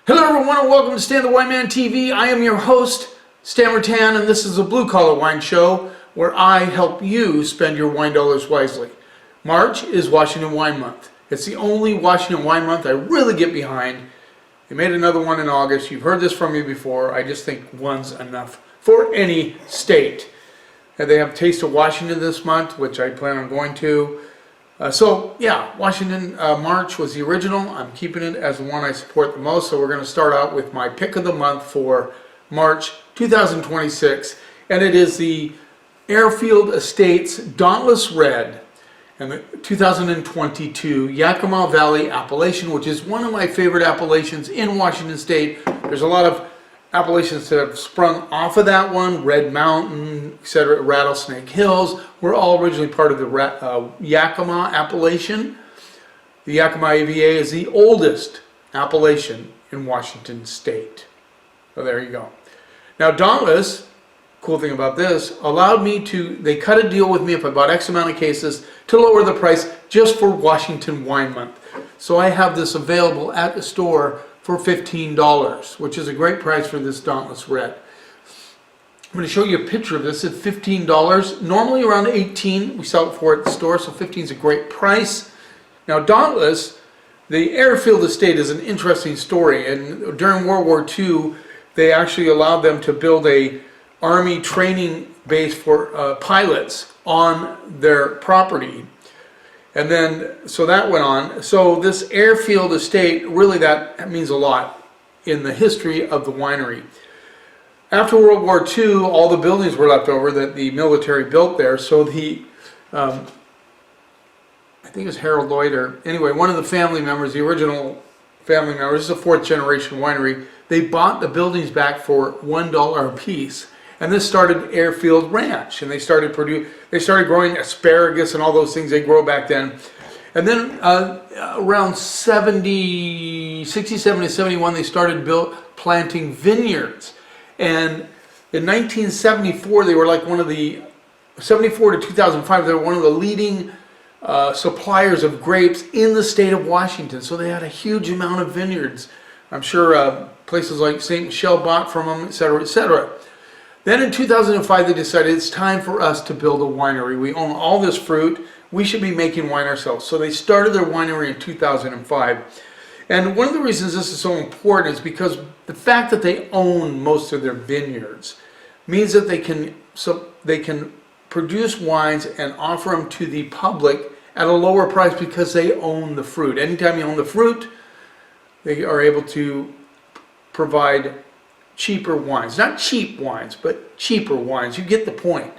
Hello everyone and welcome to Stan the Wine Man TV. I am your host, Stan Rattan, and this is a blue collar wine show where I help you spend your wine dollars wisely. March is Washington Wine Month. It's the only Washington Wine Month I really get behind. They made another one in August. You've heard this from me before. I just think one's enough for any state. And they have Taste of Washington this month, which I plan on going to. Washington March was the original. I'm keeping it as the one I support the most. So we're going to start out with my pick of the month for March 2026. And it is the Airfield Estates Dauntless Red and the 2022 Yakima Valley appellation, which is one of my favorite appellations in Washington State. There's a lot of appellations that have sprung off of that one. Red Mountain, etc., Rattlesnake Hills were all originally part of the Yakima appellation. The Yakima AVA is the oldest appellation in Washington State. So there you go. Now Dauntless, cool thing about this, allowed me to, they cut a deal with me if I bought X amount of cases to lower the price just for Washington Wine Month. So I have this available at the store for $15, which is a great price for this Dauntless Red. I'm going to show you a picture of this at $15. Normally around $18 we sell it for at the store, so $15 is a great price. Now Dauntless, the Airfield Estate is an interesting story, and during World War II they actually allowed them to build a Army training base for pilots on their property. And then, so that went on. So this Airfield Estate, really that means a lot in the history of the winery. After World War II, all the buildings were left over that the military built there. So the, I think it was Harold Lloyd, or anyway, one of the family members, the original family members, this is a fourth generation winery, they bought the buildings back for $1 a piece. And this started Airfield Ranch, and they started growing asparagus and all those things they grow back then. And then around 67 to 71, they started planting vineyards. And in 1974, they were like one of the, 74 to 2005, they were one of the leading suppliers of grapes in the state of Washington. So they had a huge amount of vineyards. I'm sure places like St. Michel bought from them, etc., etc. Then in 2005 they decided it's time for us to build a winery. We own all this fruit. We should be making wine ourselves. So they started their winery in 2005. And one of the reasons this is so important is because the fact that they own most of their vineyards means that they can produce wines and offer them to the public at a lower price because they own the fruit. Anytime you own the fruit, they are able to provide cheaper wines. Not cheap wines, but cheaper wines. You get the point.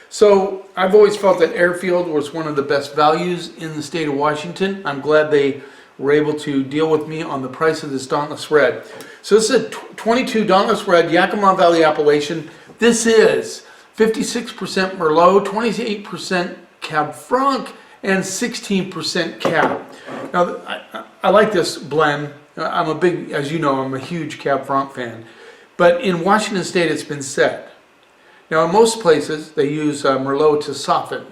So I've always felt that Airfield was one of the best values in the state of Washington. I'm glad they were able to deal with me on the price of this Dauntless Red. So this is a 22 Dauntless Red Yakima Valley appellation. This is 56% Merlot, 28% Cab Franc, and 16% Cab. Now I like this blend. I'm a big, as you know, I'm a huge Cab Franc fan. But in Washington State, it's been said. Now, in most places, they use Merlot to soften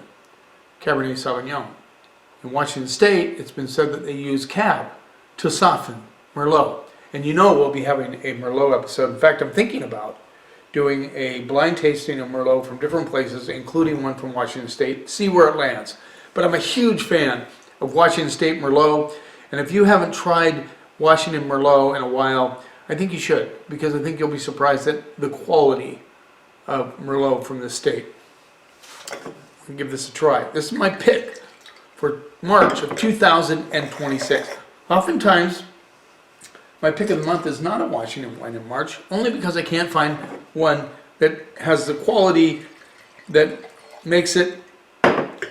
Cabernet Sauvignon. In Washington State, it's been said that they use Cab to soften Merlot. And you know we'll be having a Merlot episode. In fact, I'm thinking about doing a blind tasting of Merlot from different places, including one from Washington State, see where it lands. But I'm a huge fan of Washington State Merlot. And if you haven't tried Washington Merlot in a while, I think you should, because I think you'll be surprised at the quality of Merlot from this state. I'll give this a try. This is my pick for March of 2026. Oftentimes, my pick of the month is not a Washington wine in March, only because I can't find one that has the quality that makes it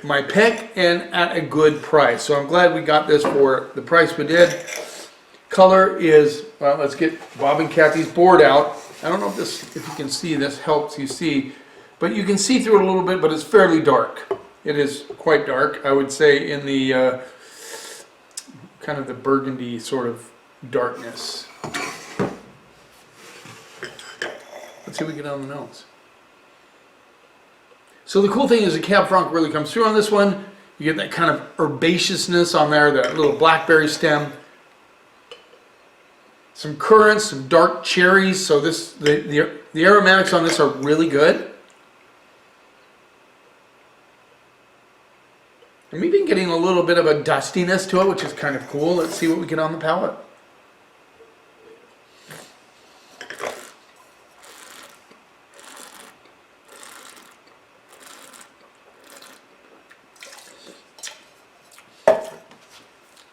my pick and at a good price. So I'm glad we got this for the price we did. Color is, well, let's get Bob and Kathy's board out. I don't know if you can see this, helps you see, but you can see through it a little bit, but it's fairly dark. It is quite dark, I would say, in the kind of the burgundy sort of darkness. Let's see if we get on the nose. So the cool thing is the Cab Franc really comes through on this one. You get that kind of herbaceousness on there, that little blackberry stem. some currants, some dark cherries. So the aromatics on this are really good. I'm even getting a little bit of a dustiness to it, which is kind of cool. Let's see what we get on the palate.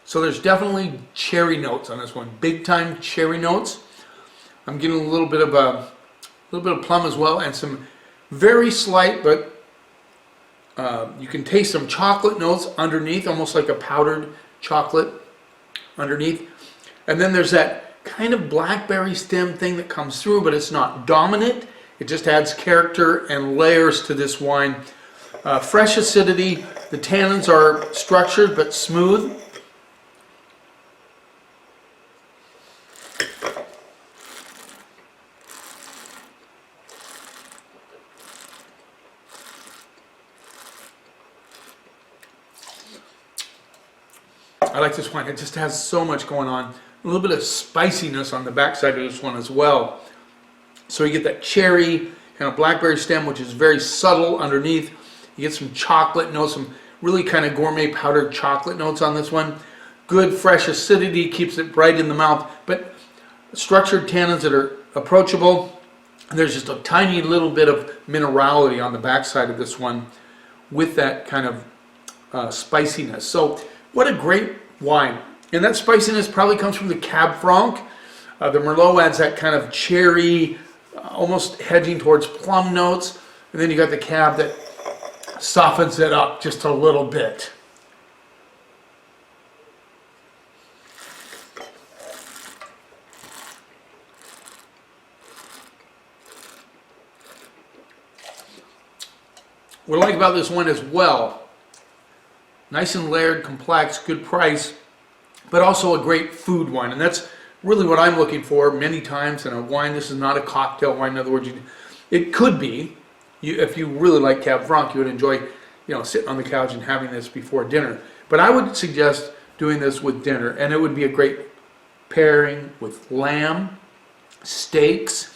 So there's definitely cherry notes on this one, big time cherry notes. I'm getting a little bit of plum as well, and some very slight, but you can taste some chocolate notes underneath, almost like a powdered chocolate underneath. And then there's that kind of blackberry stem thing that comes through, but it's not dominant. It just adds character and layers to this wine. Fresh acidity. The tannins are structured but smooth. I like this wine. It just has so much going on. A little bit of spiciness on the backside of this one as well. So you get that cherry, kind of blackberry stem, which is very subtle underneath. You get some chocolate notes, some really kind of gourmet powdered chocolate notes on this one. Good fresh acidity, keeps it bright in the mouth, but structured tannins that are approachable. And there's just a tiny little bit of minerality on the backside of this one with that kind of spiciness. So what a great wine. And that spiciness probably comes from the Cab Franc. The Merlot adds that kind of cherry, almost hedging towards plum notes. And then you got the Cab that softens it up just a little bit. What I like about this one as well, nice and layered, complex, good price, but also a great food wine. And that's really what I'm looking for many times in a wine. This is not a cocktail wine. In other words, it could be. If you really like Cab Franc, you would enjoy, sitting on the couch and having this before dinner. But I would suggest doing this with dinner, and it would be a great pairing with lamb, steaks.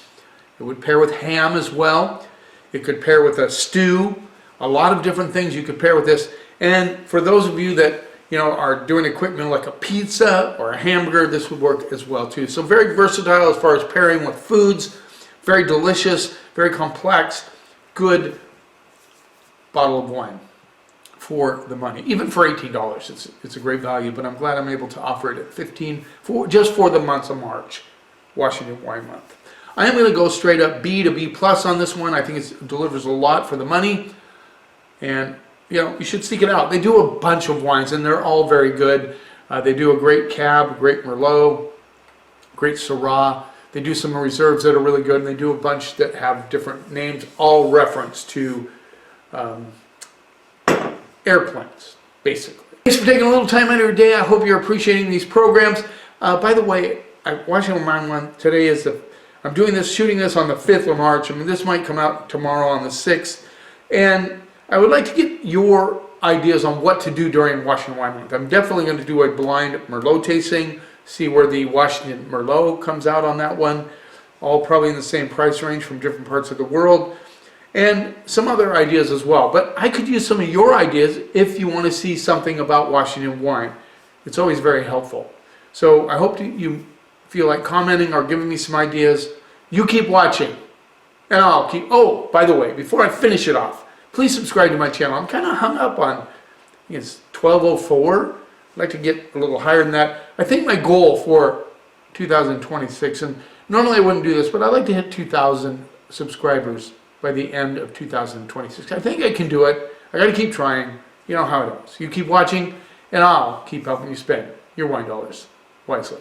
It would pair with ham as well. It could pair with a stew. A lot of different things you could pair with this. And for those of you that are doing a quick meal like a pizza or a hamburger, this would work as well too. So very versatile as far as pairing with foods. Very delicious, very complex, good bottle of wine for the money. Even for $18, it's a great value. But I'm glad I'm able to offer it at $15 just for the month of March, Washington Wine Month. I am going to go straight up B to B plus on this one. I think it delivers a lot for the money. And you should seek it out. They do a bunch of wines, and they're all very good. They do a great Cab, great Merlot, great Syrah. They do some reserves that are really good, and they do a bunch that have different names, all reference to airplanes, basically. Thanks for taking a little time out of your day. I hope you're appreciating these programs. By the way, Washington Wine Month today is I'm shooting this on the 5th of March. I mean, this might come out tomorrow on the 6th. And I would like to get your ideas on what to do during Washington Wine Month. I'm definitely going to do a blind Merlot tasting, see where the Washington Merlot comes out on that one, all probably in the same price range from different parts of the world, and some other ideas as well. But I could use some of your ideas if you want to see something about Washington wine. It's always very helpful. So I hope you feel like commenting or giving me some ideas. You keep watching, and I'll keep... Oh, by the way, before I finish it off, please subscribe to my channel. I'm kind of hung up on, I think it's 1204. I'd like to get a little higher than that. I think my goal for 2026, and normally I wouldn't do this, but I'd like to hit 2,000 subscribers by the end of 2026. I think I can do it. I got to keep trying. You know how it is. You keep watching, and I'll keep helping you spend your wine dollars wisely.